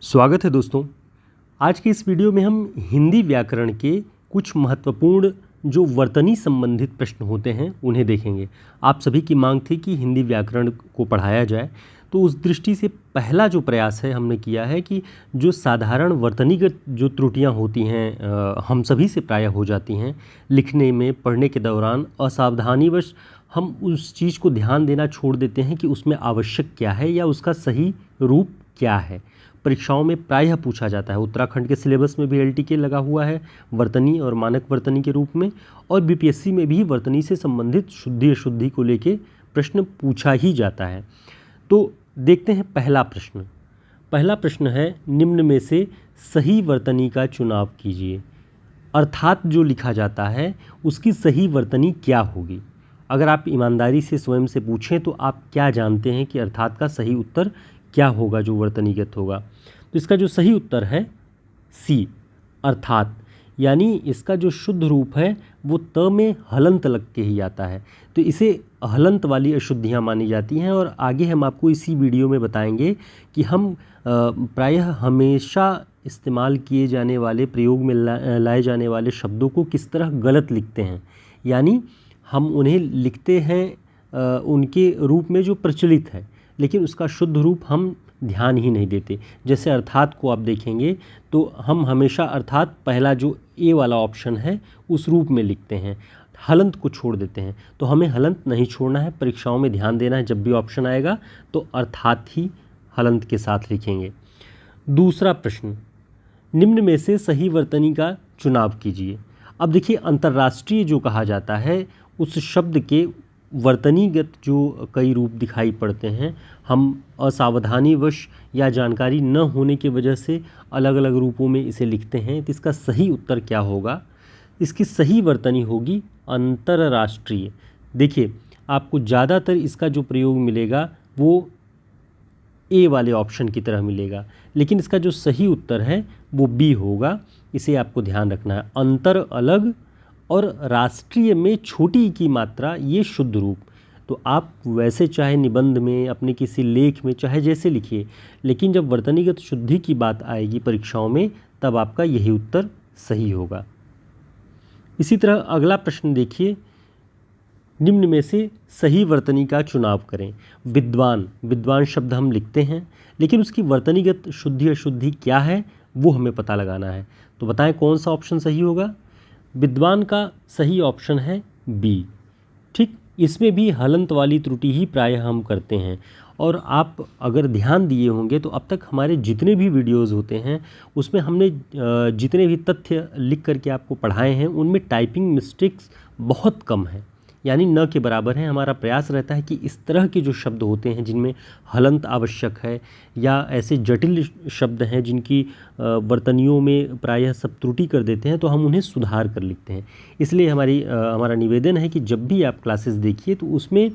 स्वागत है दोस्तों। आज के इस वीडियो में हम हिंदी व्याकरण के कुछ महत्वपूर्ण जो वर्तनी संबंधित प्रश्न होते हैं उन्हें देखेंगे। आप सभी की मांग थी कि हिंदी व्याकरण को पढ़ाया जाए, तो उस दृष्टि से पहला जो प्रयास है हमने किया है कि जो साधारण वर्तनीगत जो त्रुटियां होती हैं हम सभी से प्रायः हो जाती हैं लिखने में, पढ़ने के दौरान असावधानीवश हम उस चीज़ को ध्यान देना छोड़ देते हैं कि उसमें आवश्यक क्या है या उसका सही रूप क्या है। परीक्षाओं में प्रायः पूछा जाता है। उत्तराखंड के सिलेबस में भी एलटीके लगा हुआ है वर्तनी और मानक वर्तनी के रूप में, और बीपीएससी में भी वर्तनी से संबंधित शुद्धि अशुद्धि को लेके प्रश्न पूछा ही जाता है। तो देखते हैं पहला प्रश्न। पहला प्रश्न है, निम्न में से सही वर्तनी का चुनाव कीजिए। अर्थात जो लिखा जाता है उसकी सही वर्तनी क्या होगी। अगर आप ईमानदारी से स्वयं से पूछें तो आप क्या जानते हैं कि अर्थात का सही उत्तर क्या होगा जो वर्तनीगत होगा। तो इसका जो सही उत्तर है सी, अर्थात, यानी इसका जो शुद्ध रूप है वो त में हलंत लग के ही आता है, तो इसे हलंत वाली अशुद्धियाँ मानी जाती हैं। और आगे हम आपको इसी वीडियो में बताएंगे कि हम प्रायः हमेशा इस्तेमाल किए जाने वाले, प्रयोग में लाए जाने वाले शब्दों को किस तरह गलत लिखते हैं। यानी हम उन्हें लिखते हैं उनके रूप में जो प्रचलित है, लेकिन उसका शुद्ध रूप हम ध्यान ही नहीं देते। जैसे अर्थात को आप देखेंगे तो हम हमेशा अर्थात पहला जो ए वाला ऑप्शन है उस रूप में लिखते हैं, हलंत को छोड़ देते हैं। तो हमें हलंत नहीं छोड़ना है, परीक्षाओं में ध्यान देना है। जब भी ऑप्शन आएगा तो अर्थात ही हलंत के साथ लिखेंगे। दूसरा प्रश्न, निम्न में से सही वर्तनी का चुनाव कीजिए। अब देखिए, अंतर्राष्ट्रीय जो कहा जाता है उस शब्द के वर्तनीगत जो कई रूप दिखाई पड़ते हैं, हम असावधानीवश या जानकारी न होने की वजह से अलग अलग रूपों में इसे लिखते हैं। तो इसका सही उत्तर क्या होगा? इसकी सही वर्तनी होगी अंतर्राष्ट्रीय। देखिए, आपको ज़्यादातर इसका जो प्रयोग मिलेगा वो ए वाले ऑप्शन की तरह मिलेगा, लेकिन इसका जो सही उत्तर है वो बी होगा। इसे आपको ध्यान रखना है। अंतर अलग और राष्ट्रीय में छोटी की मात्रा, ये शुद्ध रूप। तो आप वैसे चाहे निबंध में, अपने किसी लेख में, चाहे जैसे लिखिए, लेकिन जब वर्तनीगत शुद्धि की बात आएगी परीक्षाओं में तब आपका यही उत्तर सही होगा। इसी तरह अगला प्रश्न देखिए, निम्न में से सही वर्तनी का चुनाव करें। विद्वान, विद्वान शब्द हम लिखते हैं, लेकिन उसकी वर्तनीगत शुद्धि अशुद्धि क्या है वो हमें पता लगाना है। तो बताएं कौन सा ऑप्शन सही होगा। विद्वान का सही ऑप्शन है बी। ठीक, इसमें भी हलंत वाली त्रुटि ही प्रायः हम करते हैं। और आप अगर ध्यान दिए होंगे तो अब तक हमारे जितने भी वीडियोस होते हैं उसमें हमने जितने भी तथ्य लिख करके आपको पढ़ाए हैं उनमें टाइपिंग मिस्टेक्स बहुत कम है, यानी न के बराबर है। हमारा प्रयास रहता है कि इस तरह के जो शब्द होते हैं जिनमें हलंत आवश्यक है या ऐसे जटिल शब्द हैं जिनकी वर्तनियों में प्रायः सब त्रुटि कर देते हैं, तो हम उन्हें सुधार कर लिखते हैं। इसलिए हमारा निवेदन है कि जब भी आप क्लासेस देखिए तो उसमें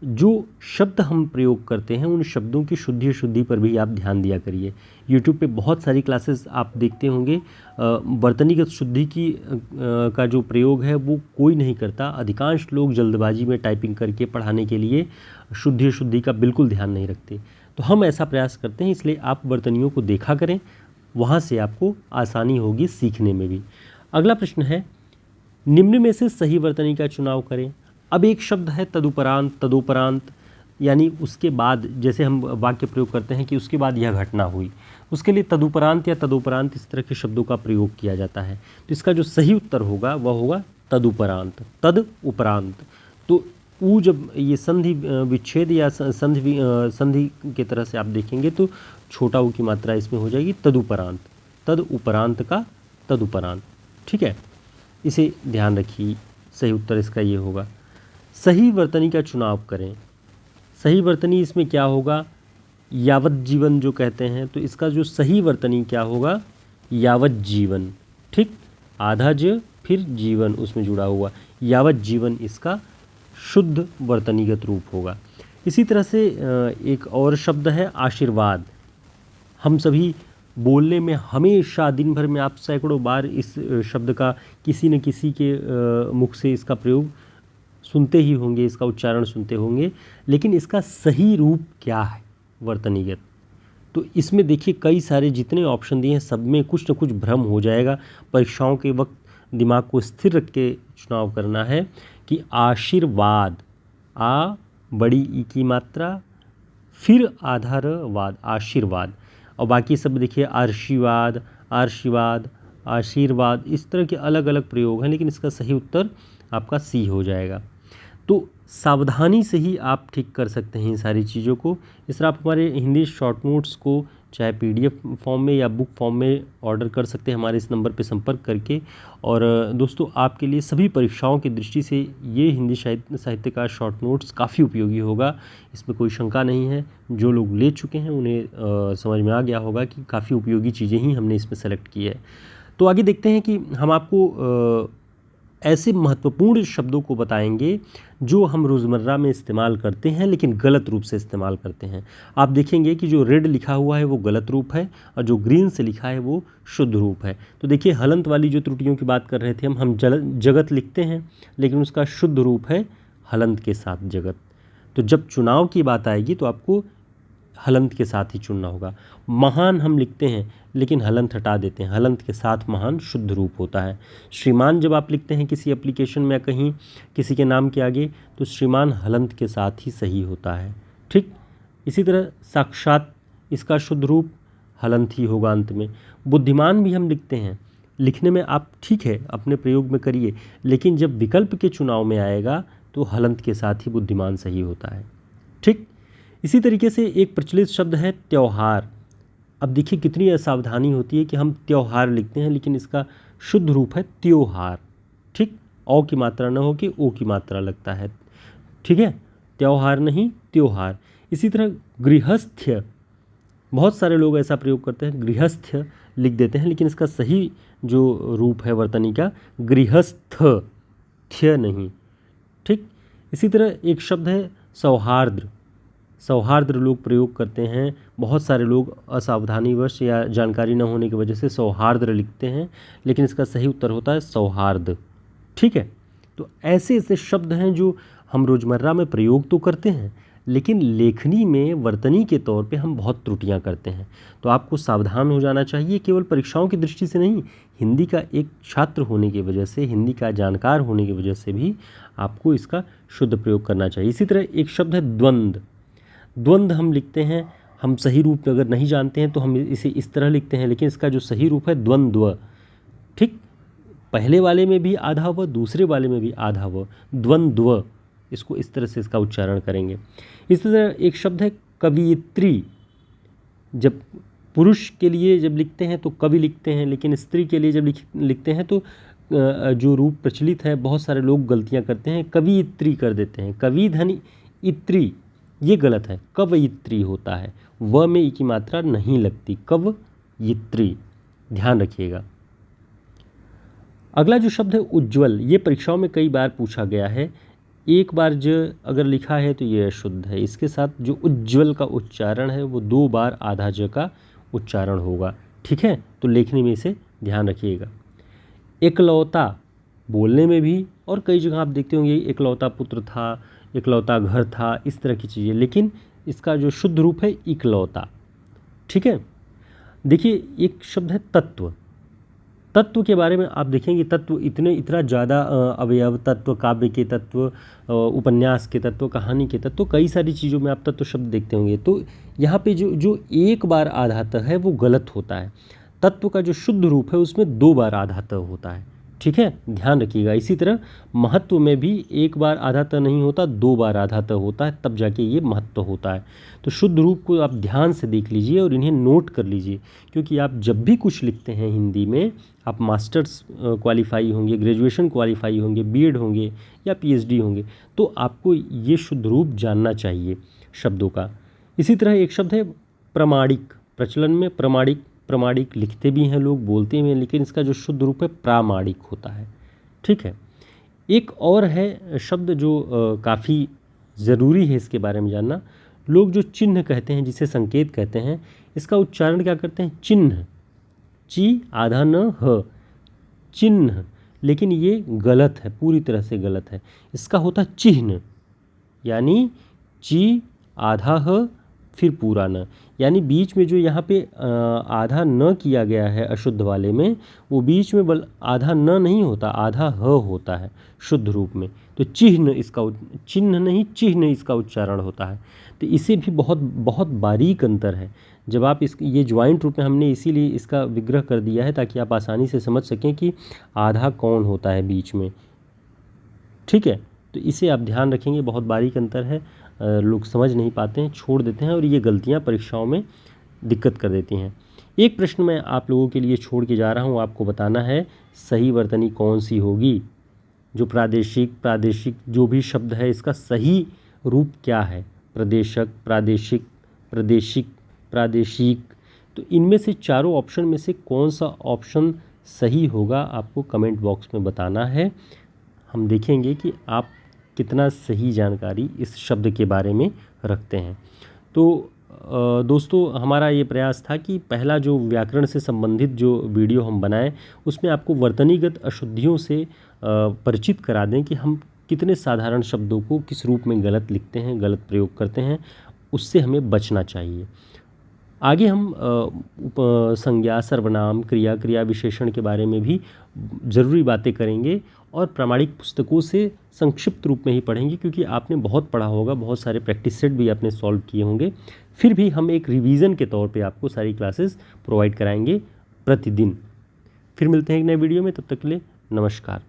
जो शब्द हम प्रयोग करते हैं उन शब्दों की शुद्धि अशुद्धि पर भी आप ध्यान दिया करिए। यूट्यूब पे बहुत सारी क्लासेस आप देखते होंगे, वर्तनीगत शुद्धि की का जो प्रयोग है वो कोई नहीं करता। अधिकांश लोग जल्दबाजी में टाइपिंग करके पढ़ाने के लिए शुद्धि अशुद्धि का बिल्कुल ध्यान नहीं रखते। तो हम ऐसा प्रयास करते हैं, इसलिए आप वर्तनियों को देखा करें, वहाँ से आपको आसानी होगी सीखने में भी। अगला प्रश्न है, निम्न में से सही वर्तनी का चुनाव करें। अब एक शब्द है तदुपरांत, तदोपरांत, यानी उसके बाद, जैसे हम वाक्य प्रयोग करते हैं कि उसके बाद यह घटना हुई, उसके लिए तदुपरांत या तदोपरांत इस तरह के शब्दों का प्रयोग किया जाता है। तो इसका जो सही उत्तर होगा वह होगा तदुपरांत, तद उपरांत। तो ऊ जब ये संधि विच्छेद या संधि के तरह से आप देखेंगे तो छोटा ऊ की मात्रा इसमें हो जाएगी तदुपरांत, तद उपरांत का तदुपरांत। ठीक है, इसे ध्यान रखिए। सही उत्तर इसका ये होगा। सही वर्तनी का चुनाव करें। सही वर्तनी इसमें क्या होगा, यावत जीवन जो कहते हैं, तो इसका जो सही वर्तनी क्या होगा, यावत जीवन। ठीक, आधा ज फिर जीवन उसमें जुड़ा हुआ, यावत जीवन इसका शुद्ध वर्तनीगत रूप होगा। इसी तरह से एक और शब्द है आशीर्वाद। हम सभी बोलने में हमेशा दिन भर में आप सैकड़ों बार इस शब्द का किसी न किसी के मुख से इसका प्रयोग सुनते ही होंगे, इसका उच्चारण सुनते होंगे, लेकिन इसका सही रूप क्या है वर्तनीगत। तो इसमें देखिए कई सारे जितने ऑप्शन दिए हैं सब में कुछ न कुछ भ्रम हो जाएगा। परीक्षाओं के वक्त दिमाग को स्थिर रख के चुनाव करना है कि आशीर्वाद, आ बड़ी ई की मात्रा फिर आधा र वाद, आशीर्वाद, और बाकी सब देखिए आशीर्वाद, आशीर्वाद, आशीर्वाद, इस तरह के अलग अलग प्रयोग हैं, लेकिन इसका सही उत्तर आपका सी हो जाएगा। तो सावधानी से ही आप ठीक कर सकते हैं इन सारी चीज़ों को। इस तरह आप हमारे हिंदी शॉर्ट नोट्स को चाहे पीडीएफ फॉर्म में या बुक फॉर्म में ऑर्डर कर सकते हैं हमारे इस नंबर पे संपर्क करके। और दोस्तों, आपके लिए सभी परीक्षाओं की दृष्टि से ये हिंदी साहित्य का शॉर्ट नोट्स काफ़ी उपयोगी होगा, इसमें कोई शंका नहीं है। जो लोग ले चुके हैं उन्हें समझ में आ गया होगा कि काफ़ी उपयोगी चीज़ें ही हमने इसमें सेलेक्ट की है। तो आगे देखते हैं कि हम आपको ऐसे महत्वपूर्ण शब्दों को बताएंगे जो हम रोज़मर्रा में इस्तेमाल करते हैं लेकिन गलत रूप से इस्तेमाल करते हैं। आप देखेंगे कि जो रेड लिखा हुआ है वो गलत रूप है और जो ग्रीन से लिखा है वो शुद्ध रूप है। तो देखिए हलंत वाली जो त्रुटियों की बात कर रहे थे हम जगत लिखते हैं लेकिन उसका शुद्ध रूप है हलंत के साथ जगत। तो जब चुनाव की बात आएगी तो आपको हलंत के साथ ही चुनना होगा। महान हम लिखते हैं लेकिन हलंत हटा देते हैं, हलंत के साथ महान शुद्ध रूप होता है। श्रीमान जब आप लिखते हैं किसी एप्लीकेशन में या कहीं किसी के नाम के आगे तो श्रीमान हलंत के साथ ही सही होता है। ठीक इसी तरह साक्षात, इसका शुद्ध रूप हलंत ही होगा अंत में। बुद्धिमान भी हम लिखते हैं, लिखने में आप ठीक है अपने प्रयोग में करिए, लेकिन जब विकल्प के चुनाव में आएगा तो हलंत के साथ ही बुद्धिमान सही होता है। ठीक इसी तरीके से एक प्रचलित शब्द है त्यौहार। अब देखिए कितनी असावधानी होती है कि हम त्यौहार लिखते हैं लेकिन इसका शुद्ध रूप है त्योहार। ठीक, औ की मात्रा न हो कि ओ की मात्रा लगता है। ठीक है, त्यौहार नहीं त्योहार। इसी तरह गृहस्थ्य, बहुत सारे लोग ऐसा प्रयोग करते हैं गृहस्थ्य लिख देते हैं, लेकिन इसका सही जो रूप है वर्तनी का गृहस्थ, थ्य नहीं। ठीक, इसी तरह एक शब्द है सौहार्द। सौहार्द लोग प्रयोग करते हैं, बहुत सारे लोग असावधानीवश या जानकारी न होने की वजह से सौहार्द लिखते हैं, लेकिन इसका सही उत्तर होता है सौहार्द। ठीक है, तो ऐसे ऐसे शब्द हैं जो हम रोज़मर्रा में प्रयोग तो करते हैं लेकिन लेखनी में वर्तनी के तौर पे हम बहुत त्रुटियां करते हैं। तो आपको सावधान हो जाना चाहिए, केवल परीक्षाओं की दृष्टि से नहीं, हिंदी का एक छात्र होने की वजह से, हिंदी का जानकार होने की वजह से भी आपको इसका शुद्ध प्रयोग करना चाहिए। इसी तरह एक शब्द है द्वंद्व। द्वंद्व हम लिखते हैं, हम सही रूप अगर नहीं जानते हैं तो हम इसे इस तरह लिखते हैं, लेकिन इसका जो सही रूप है द्वंद्व। ठीक, पहले वाले में भी आधा व दूसरे वाले में भी आधा व, द्वंद्व, इसको इस तरह से इसका उच्चारण करेंगे। इस तरह एक शब्द है कवियत्री। जब पुरुष के लिए जब लिखते हैं तो कवि लिखते हैं, लेकिन स्त्री के लिए जब लिखते हैं तो जो रूप प्रचलित है बहुत सारे लोग गलतियां करते हैं, कवियत्री कर देते हैं। कवि धन इत्री, ये गलत है, कवयित्री होता है, व में ई की मात्रा नहीं लगती, कवयित्री, ध्यान रखिएगा। अगला जो शब्द है उज्ज्वल, ये परीक्षाओं में कई बार पूछा गया है। एक बार ज अगर लिखा है तो ये अशुद्ध है, इसके साथ जो उज्ज्वल का उच्चारण है वो 2 बार आधा ज का उच्चारण होगा। ठीक है, तो लेखनी में इसे ध्यान रखिएगा। एकलौता, बोलने में भी और कई जगह आप देखते होंगे एकलौता पुत्र था, एकलौता घर था, इस तरह की चीज़ें, लेकिन इसका जो शुद्ध रूप है इकलौता। ठीक है, देखिए एक शब्द है तत्व। तत्व के बारे में आप देखेंगे तत्व इतना ज़्यादा अवयव तत्व, काव्य के तत्व, उपन्यास के तत्व, कहानी के तत्व, कई सारी चीज़ों में आप तत्व शब्द देखते होंगे। तो यहाँ पे जो एक बार आधात है वो गलत होता है। तत्व का जो शुद्ध रूप है उसमें 2 बार आधात होता है। ठीक है, ध्यान रखिएगा। इसी तरह महत्व में भी एक बार आधात नहीं होता, 2 बार आधात होता है, तब जाके ये महत्व होता है। तो शुद्ध रूप को आप ध्यान से देख लीजिए और इन्हें नोट कर लीजिए, क्योंकि आप जब भी कुछ लिखते हैं हिंदी में, आप मास्टर्स क्वालिफाई होंगे, ग्रेजुएशन क्वालिफाई होंगे, बीएड होंगे या पीएचडी होंगे, तो आपको ये शुद्ध रूप जानना चाहिए शब्दों का। इसी तरह एक शब्द है प्रमाणिक। प्रचलन में प्रमाणिक लिखते भी हैं लोग, बोलते भी हैं, लेकिन इसका जो शुद्ध रूप है प्रामाणिक होता है। ठीक है, एक और है शब्द जो काफ़ी ज़रूरी है इसके बारे में जानना। लोग जो चिन्ह कहते हैं, जिसे संकेत कहते हैं, इसका उच्चारण क्या करते हैं? चिन्ह, ची आधा न ह, चिन्ह, लेकिन ये गलत है, पूरी तरह से गलत है। इसका होता है चिन्ह, यानी ची आधा ह फिर पूरा न, यानी बीच में जो यहाँ पे आधा न किया गया है अशुद्ध वाले में, वो बीच में आधा न नहीं होता, आधा ह होता है शुद्ध रूप में। तो चिह्न इसका, चिन्ह नहीं चिह्न इसका उच्चारण होता है। तो इसे भी बहुत बहुत बारीक अंतर है। जब आप ये ज्वाइंट रूप में, हमने इसीलिए इसका विग्रह कर दिया है ताकि आप आसानी से समझ सकें कि आधा कौन होता है बीच में। ठीक है, तो इसे आप ध्यान रखेंगे, बहुत बारीक अंतर है। लोग समझ नहीं पाते हैं, छोड़ देते हैं, और ये गलतियाँ परीक्षाओं में दिक्कत कर देती हैं। एक प्रश्न मैं आप लोगों के लिए छोड़ के जा रहा हूँ, आपको बताना है सही वर्तनी कौन सी होगी। जो प्रादेशिक जो भी शब्द है, इसका सही रूप क्या है? प्रदेशक, प्रादेशिक, प्रदेशिक, प्रादेशिक। तो इनमें से चारों ऑप्शन में से कौन सा ऑप्शन सही होगा, आपको कमेंट बॉक्स में बताना है। हम देखेंगे कि आप कितना सही जानकारी इस शब्द के बारे में रखते हैं। तो दोस्तों, हमारा ये प्रयास था कि पहला जो व्याकरण से संबंधित जो वीडियो हम बनाएं, उसमें आपको वर्तनीगत अशुद्धियों से परिचित करा दें कि हम कितने साधारण शब्दों को किस रूप में गलत लिखते हैं, गलत प्रयोग करते हैं, उससे हमें बचना चाहिए। आगे हम संज्ञा, सर्वनाम, क्रिया, क्रिया विशेषण के बारे में भी ज़रूरी बातें करेंगे, और प्रामाणिक पुस्तकों से संक्षिप्त रूप में ही पढ़ेंगे, क्योंकि आपने बहुत पढ़ा होगा, बहुत सारे प्रैक्टिस सेट भी आपने सॉल्व किए होंगे। फिर भी हम एक रिवीजन के तौर पे आपको सारी क्लासेस प्रोवाइड कराएंगे प्रतिदिन। फिर मिलते हैं एक नए वीडियो में, तब तक के लिए नमस्कार।